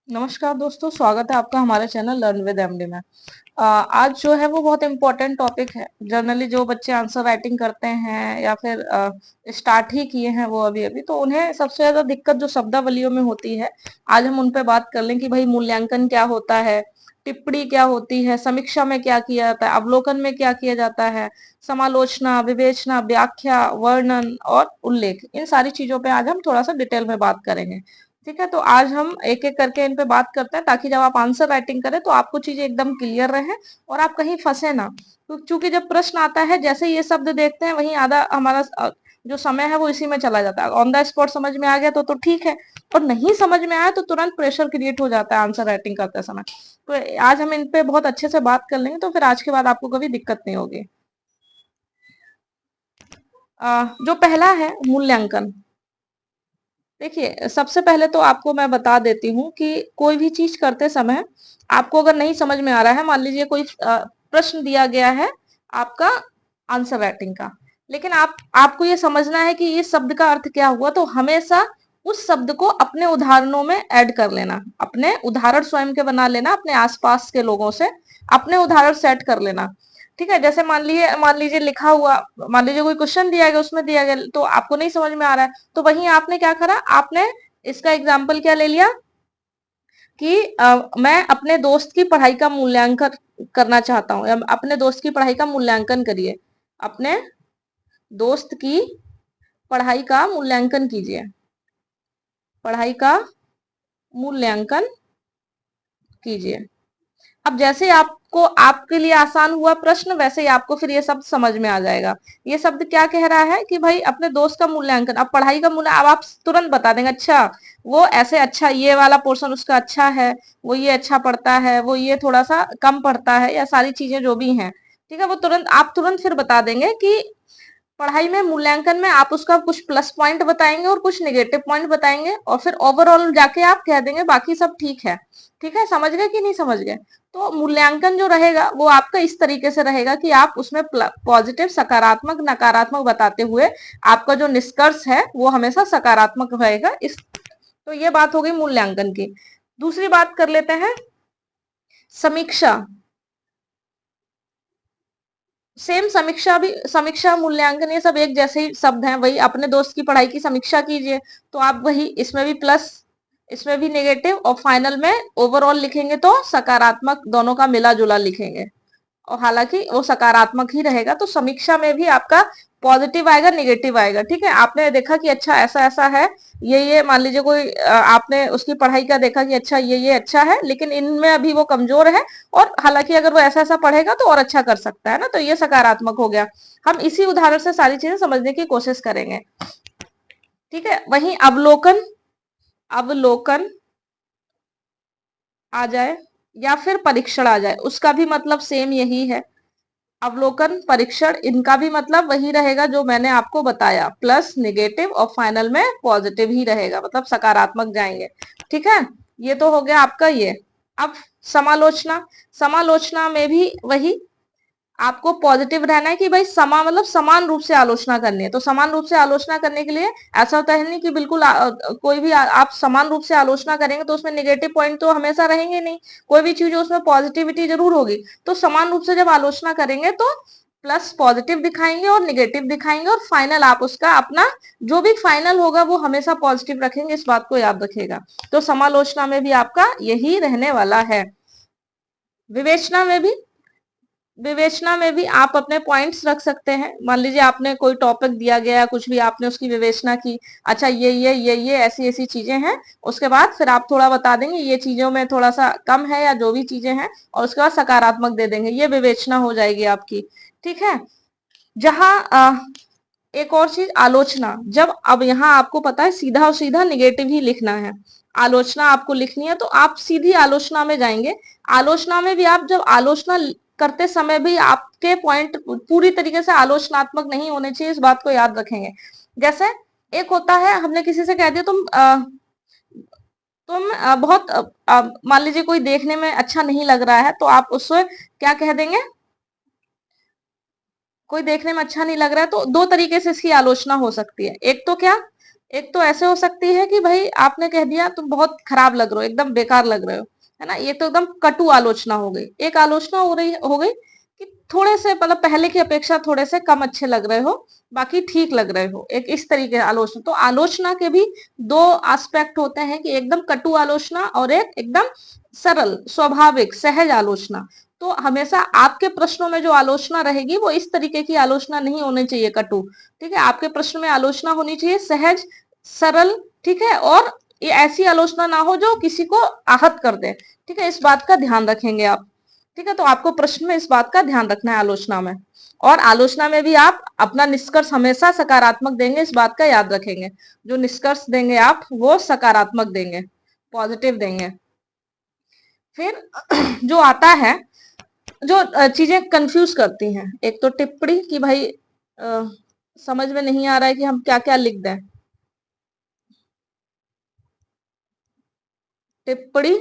नमस्कार दोस्तों, स्वागत है आपका हमारे चैनल लर्न विद एमडी में। आज जो है वो बहुत इम्पोर्टेंट टॉपिक है। जनरली जो बच्चे आंसर राइटिंग करते हैं या फिर स्टार्ट ही किए हैं वो अभी अभी, तो उन्हें सबसे ज्यादा दिक्कत जो शब्दावलियों में होती है, आज हम उन पे बात कर लें कि भाई मूल्यांकन क्या होता है, टिप्पणी क्या होती है, समीक्षा में क्या किया जाता है, अवलोकन में क्या किया जाता है, समालोचना, विवेचना, व्याख्या, वर्णन और उल्लेख, इन सारी चीजों पे आज हम थोड़ा सा डिटेल में बात करेंगे। ठीक है, तो आज हम एक एक करके इन पे बात करते हैं ताकि जब आप आंसर राइटिंग करें तो आपको चीजें एकदम क्लियर रहे और आप कहीं फंसे ना। तो चूंकि जब प्रश्न आता है, जैसे ये शब्द देखते हैं वहीं आधा हमारा जो समय है वो इसी में चला जाता है। ऑन द स्पॉट समझ में आ गया तो ठीक है, और नहीं समझ में आया तो तुरंत प्रेशर क्रिएट हो जाता है आंसर राइटिंग करते समय। तो आज हम इन पे बहुत अच्छे से बात कर लेंगे, तो फिर आज के बाद आपको कभी दिक्कत नहीं होगी। जो पहला है मूल्यांकन। देखिए, सबसे पहले तो आपको मैं बता देती हूँ कि कोई भी चीज करते समय आपको अगर नहीं समझ में आ रहा है, मान लीजिए कोई प्रश्न दिया गया है आपका आंसर राइटिंग का, लेकिन आपको ये समझना है कि इस शब्द का अर्थ क्या हुआ, तो हमेशा उस शब्द को अपने उदाहरणों में ऐड कर लेना, अपने उदाहरण स्वयं के बना लेना, अपने आसपास के लोगों से अपने उदाहरण सेट कर लेना। ठीक है, जैसे मान लीजिए लिखा हुआ, मान लीजिए कोई क्वेश्चन दिया गया, उसमें दिया गया तो आपको नहीं समझ में आ रहा है, तो वहीं आपने क्या करा, आपने इसका एग्जाम्पल क्या ले लिया कि मैं अपने दोस्त की पढ़ाई का मूल्यांकन करना चाहता हूँ, या अपने दोस्त की पढ़ाई का मूल्यांकन करिए, अपने दोस्त की पढ़ाई का मूल्यांकन कीजिए, पढ़ाई का मूल्यांकन कीजिए। अब जैसे ही आपको आपके लिए आसान हुआ प्रश्न, वैसे ही आपको फिर ये शब्द समझ में आ जाएगा। ये शब्द क्या कह रहा है कि भाई अपने दोस्त का मूल्यांकन, अब पढ़ाई का मूल्य, अब आप तुरंत बता देंगे, अच्छा वो ऐसे, अच्छा ये वाला पोर्शन उसका अच्छा है, वो ये अच्छा पढ़ता है, वो ये थोड़ा सा कम पढ़ता है, या सारी चीजें जो भी हैं। ठीक है, वो तुरंत आप तुरंत फिर बता देंगे कि पढ़ाई में मूल्यांकन में आप उसका कुछ प्लस पॉइंट बताएंगे और कुछ नेगेटिव पॉइंट बताएंगे, और फिर ओवरऑल जाके आप कह देंगे बाकी सब ठीक है। ठीक है, समझ गए कि नहीं समझ गए? तो मूल्यांकन जो रहेगा वो आपका इस तरीके से रहेगा कि आप उसमें पॉजिटिव, सकारात्मक, नकारात्मक बताते हुए आपका जो निष्कर्ष है वो हमेशा सकारात्मक रहेगा। इस तो ये बात हो गई मूल्यांकन की। दूसरी बात कर लेते हैं, समीक्षा। सेम, समीक्षा भी, समीक्षा, मूल्यांकन, ये सब एक जैसे ही शब्द हैं। वही अपने दोस्त की पढ़ाई की समीक्षा कीजिए, तो आप वही इसमें भी प्लस, इसमें भी नेगेटिव, और फाइनल में ओवरऑल लिखेंगे तो सकारात्मक, दोनों का मिला जुला लिखेंगे, और हालांकि वो सकारात्मक ही रहेगा। तो समीक्षा में भी आपका पॉजिटिव आएगा, निगेटिव आएगा। ठीक है, आपने देखा कि अच्छा ऐसा ऐसा है, ये मान लीजिए कोई आपने उसकी पढ़ाई का देखा कि अच्छा ये अच्छा है, लेकिन इनमें अभी वो कमजोर है, और हालांकि अगर वो ऐसा ऐसा पढ़ेगा तो और अच्छा कर सकता है ना, तो ये सकारात्मक हो गया। हम इसी उदाहरण से सारी चीजें समझने की कोशिश करेंगे। ठीक है, वहीं अवलोकन, अवलोकन आ जाए या फिर परीक्षण आ जाए, उसका भी मतलब सेम यही है। अवलोकन, परीक्षण, इनका भी मतलब वही रहेगा जो मैंने आपको बताया, प्लस, नेगेटिव, और फाइनल में पॉजिटिव ही रहेगा, मतलब सकारात्मक जाएंगे। ठीक है, ये तो हो गया आपका ये। अब समालोचना, समालोचना में भी वही आपको पॉजिटिव रहना है कि भाई मतलब समान रूप से आलोचना करनी है। तो समान रूप से आलोचना करने के लिए ऐसा होता है नहीं कि बिल्कुल कोई भी आप समान रूप से आलोचना करेंगे तो उसमें नेगेटिव पॉइंट तो हमेशा रहेंगे नहीं, कोई भी चीज उसमें पॉजिटिविटी जरूर होगी। तो समान रूप से जब आलोचना करेंगे तो प्लस पॉजिटिव दिखाएंगे और निगेटिव दिखाएंगे, और फाइनल आप उसका अपना जो भी फाइनल होगा वो हमेशा पॉजिटिव रखेंगे, इस बात को याद रखिएगा। तो समालोचना में भी आपका यही रहने वाला है। विवेचना में भी, विवेचना में भी आप अपने पॉइंट्स रख सकते हैं। मान लीजिए आपने कोई टॉपिक दिया गया है, कुछ भी आपने उसकी विवेचना की, अच्छा ये ऐसी ऐसी चीजें हैं, उसके बाद फिर आप थोड़ा बता देंगे ये चीजों में थोड़ा सा कम है या जो भी चीजें हैं, और उसके बाद सकारात्मक दे देंगे, ये विवेचना हो जाएगी आपकी। ठीक है, जहां एक और चीज, आलोचना। जब अब यहाँ आपको पता है सीधा और सीधा निगेटिव ही लिखना है, आलोचना आपको लिखनी है, तो आप सीधी आलोचना में जाएंगे। आलोचना में भी आप जब आलोचना करते समय भी आपके पॉइंट पूरी तरीके से आलोचनात्मक नहीं होने चाहिए, इस बात को याद रखेंगे। जैसे एक होता है, हमने किसी से कह दिया तुम बहुत मान लीजिए कोई देखने में अच्छा नहीं लग रहा है, तो आप उससे क्या कह देंगे, कोई देखने में अच्छा नहीं लग रहा है, तो दो तरीके से इसकी आलोचना हो सकती है। एक तो क्या, एक तो ऐसे हो सकती है कि भाई आपने कह दिया तुम बहुत खराब लग रहे हो, एकदम बेकार लग रहे हो, है ना, ये तो एकदम कटु आलोचना हो गई। एक आलोचना हो गई कि थोड़े से मतलब पहले की अपेक्षा थोड़े से कम अच्छे लग रहे हो, बाकी ठीक लग रहे हो, एक इस तरीके की आलोचना। तो आलोचना के भी दो एस्पेक्ट होते हैं कि एकदम कटु आलोचना और एक एकदम सरल स्वाभाविक सहज आलोचना। तो हमेशा आपके प्रश्नों में जो आलोचना रहेगी वो इस तरीके की आलोचना नहीं होनी चाहिए कटु। ठीक है, आपके प्रश्न में आलोचना होनी चाहिए सहज सरल। ठीक है, और ये ऐसी आलोचना ना हो जो किसी को आहत कर दे। ठीक है, इस बात का ध्यान रखेंगे आप। ठीक है, तो आपको प्रश्न में इस बात का ध्यान रखना है आलोचना में। और आलोचना में भी आप अपना निष्कर्ष हमेशा सकारात्मक देंगे, इस बात का याद रखेंगे। जो निष्कर्ष देंगे आप वो सकारात्मक देंगे, पॉजिटिव देंगे। फिर जो आता है, जो चीजें कंफ्यूज करती हैं, एक तो टिप्पणी कि भाई समझ में नहीं आ रहा है कि हम क्या क्या लिख दें। टिप्पणी,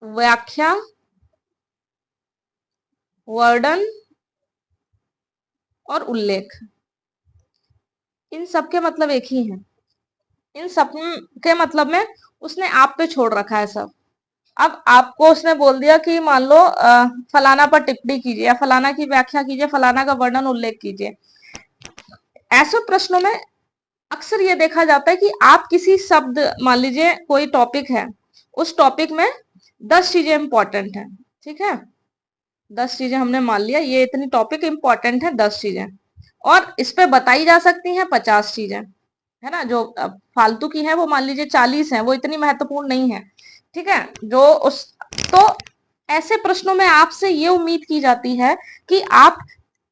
व्याख्या, वर्णन और उल्लेख, इन सब के मतलब एक ही है। इन सब के मतलब में उसने आप पे छोड़ रखा है सब। अब आपको उसने बोल दिया कि मान लो फलाना पर टिप्पणी कीजिए, या फलाना की व्याख्या कीजिए, फलाना का वर्णन उल्लेख कीजिए। ऐसे प्रश्नों में अक्सर ये देखा जाता है कि आप किसी शब्द, मान लीजिए कोई टॉपिक है, उस टॉपिक में 10 चीजें इंपॉर्टेंट है। ठीक है, 10 चीजें हमने मान लिया, ये इतनी टॉपिक इंपॉर्टेंट है, 10 चीजें, और इस पे बताई जा सकती हैं 50 चीजें, है ना। जो फालतू की है वो मान लीजिए 40 है, वो इतनी महत्वपूर्ण नहीं है। ठीक है, जो उस, तो ऐसे प्रश्नों में आपसे ये उम्मीद की जाती है कि आप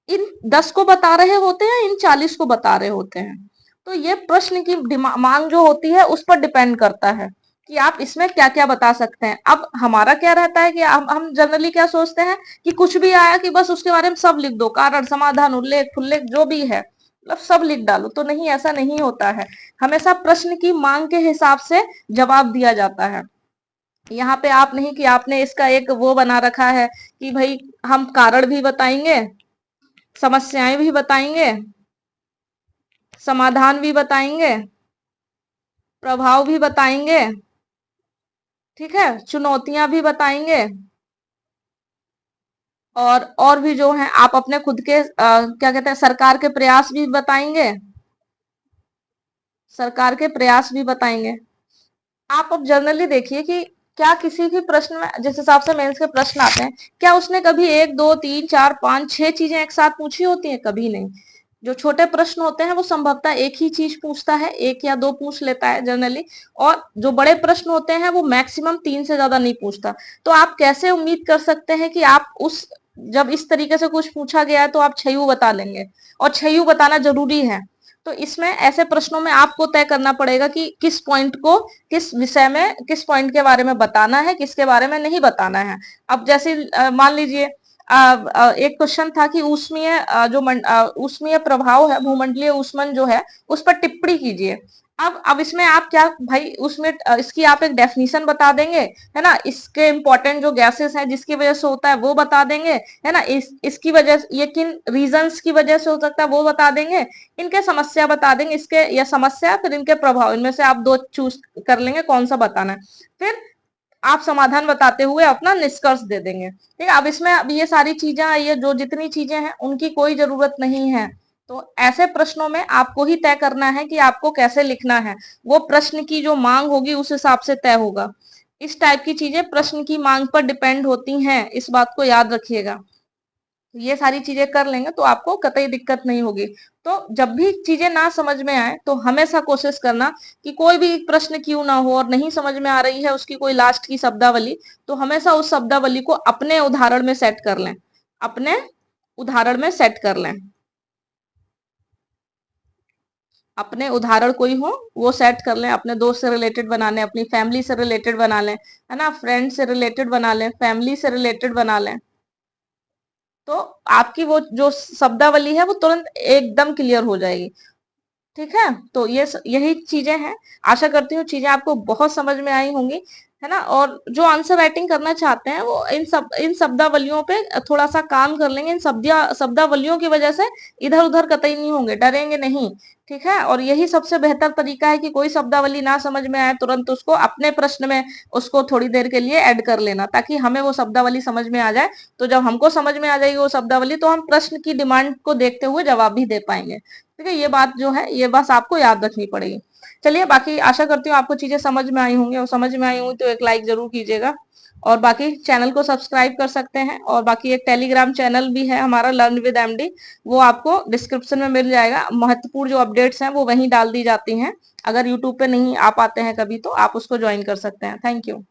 इन 10 को बता रहे होते हैं, इन 40 को बता रहे होते हैं। तो ये प्रश्न की मांग जो होती है उस पर डिपेंड करता है कि आप इसमें क्या क्या बता सकते हैं। अब हमारा क्या रहता है कि हम जनरली क्या सोचते हैं कि कुछ भी आया कि बस उसके बारे में सब लिख दो, कारण समाधान उल्लेख फुल्लेख जो भी है, मतलब सब लिख डालो। तो नहीं, ऐसा नहीं होता है। हमेशा प्रश्न की मांग के हिसाब से जवाब दिया जाता है। यहाँ पे आप नहीं कि आपने इसका एक वो बना रखा है कि भाई हम कारण भी बताएंगे, समस्याएं भी बताएंगे, समाधान भी बताएंगे, प्रभाव भी बताएंगे, ठीक है, चुनौतियां भी बताएंगे, और भी जो है आप अपने खुद के क्या कहते हैं, सरकार के प्रयास भी बताएंगे, सरकार के प्रयास भी बताएंगे। आप अब जनरली देखिए कि क्या किसी भी प्रश्न में, जिस हिसाब से मेंस के प्रश्न आते हैं, क्या उसने कभी 1 2 3 4 5 6 चीजें एक साथ पूछी होती हैं? कभी नहीं। जो छोटे प्रश्न होते हैं वो संभवतः एक ही चीज पूछता है, एक या दो पूछ लेता है जनरली। और जो बड़े प्रश्न होते हैं वो मैक्सिमम 3 से ज्यादा नहीं पूछता। तो आप कैसे उम्मीद कर सकते हैं कि आप उस, जब इस तरीके से कुछ पूछा गया है तो आप 6 बता लेंगे, और 6 बताना जरूरी है। तो इसमें ऐसे प्रश्नों में आपको तय करना पड़ेगा कि किस पॉइंट को, किस विषय में, किस पॉइंट के बारे में बताना है, किसके बारे में नहीं बताना है। अब जैसे मान लीजिए एक क्वेश्चन था कि ऊष्मीय ऊष्मीय प्रभाव है, भूमंडलीय ऊष्मन जो है उस पर टिप्पणी कीजिए। अब इसमें आप क्या भाई, उसमें इसकी आप एक डेफिनेशन बता देंगे, है ना, इसके इंपॉर्टेंट जो गैसेस हैं जिसकी वजह से होता है वो बता देंगे, है ना, इसकी वजह से, ये किन रीजंस की वजह से हो सकता है वो बता देंगे, इनके समस्या बता देंगे, इसके या समस्या फिर इनके प्रभाव, इनमें से आप दो चूज कर लेंगे कौन सा बताना है। फिर आप समाधान बताते हुए अपना निष्कर्ष दे देंगे। ठीक है, अब इसमें अब ये सारी चीजें, ये जो जितनी चीजें हैं उनकी कोई जरूरत नहीं है। तो ऐसे प्रश्नों में आपको ही तय करना है कि आपको कैसे लिखना है। वो प्रश्न की जो मांग होगी उस हिसाब से तय होगा। इस टाइप की चीजें प्रश्न की मांग पर डिपेंड होती हैं, इस बात को याद रखिएगा। ये सारी चीजें कर लेंगे तो आपको कतई दिक्कत नहीं होगी। तो जब भी चीजें ना समझ में आए तो हमेशा कोशिश करना कि कोई भी प्रश्न क्यों ना हो और नहीं समझ में आ रही है उसकी कोई लास्ट की शब्दावली, तो हमेशा उस शब्दावली को अपने उदाहरण में सेट कर लें, अपने उदाहरण में सेट कर लें। अपने उदाहरण कोई हो वो सेट कर लें, अपने दोस्त से रिलेटेड बना लें, अपनी फैमिली से रिलेटेड बना लें, है ना, फ्रेंड से रिलेटेड बना लें, फैमिली से रिलेटेड बना लें। तो आपकी वो जो शब्दावली है वो तुरंत एकदम क्लियर हो जाएगी। ठीक है, तो यही चीजें हैं। आशा करती हूँ चीजें आपको बहुत समझ में आई होंगी। है ना। और जो आंसर राइटिंग करना चाहते हैं वो इन शब्दावलियों पे थोड़ा सा काम कर लेंगे। इन शब्दावलियों की वजह से इधर उधर कतई नहीं होंगे, डरेंगे नहीं। ठीक है। और यही सबसे बेहतर तरीका है कि कोई शब्दावली ना समझ में आए तुरंत उसको अपने प्रश्न में उसको थोड़ी देर के लिए ऐड कर लेना, ताकि हमें वो शब्दावली समझ में आ जाए। तो जब हमको समझ में आ जाएगी वो शब्दावली, तो हम प्रश्न की डिमांड को देखते हुए जवाब भी दे पाएंगे। ठीक है। ये बात जो है ये बस आपको याद रखनी पड़ेगी। चलिए, बाकी आशा करती हूँ आपको चीजें समझ में आई होंगी, और समझ में आई हुई तो एक लाइक जरूर कीजिएगा। और बाकी चैनल को सब्सक्राइब कर सकते हैं। और बाकी एक टेलीग्राम चैनल भी है हमारा, लर्न विद एमडी, वो आपको डिस्क्रिप्शन में मिल जाएगा। महत्वपूर्ण जो अपडेट्स हैं वो वहीं डाल दी जाती हैं। अगर यूट्यूब पे नहीं आ पाते हैं कभी, तो आप उसको ज्वाइन कर सकते हैं। Thank you.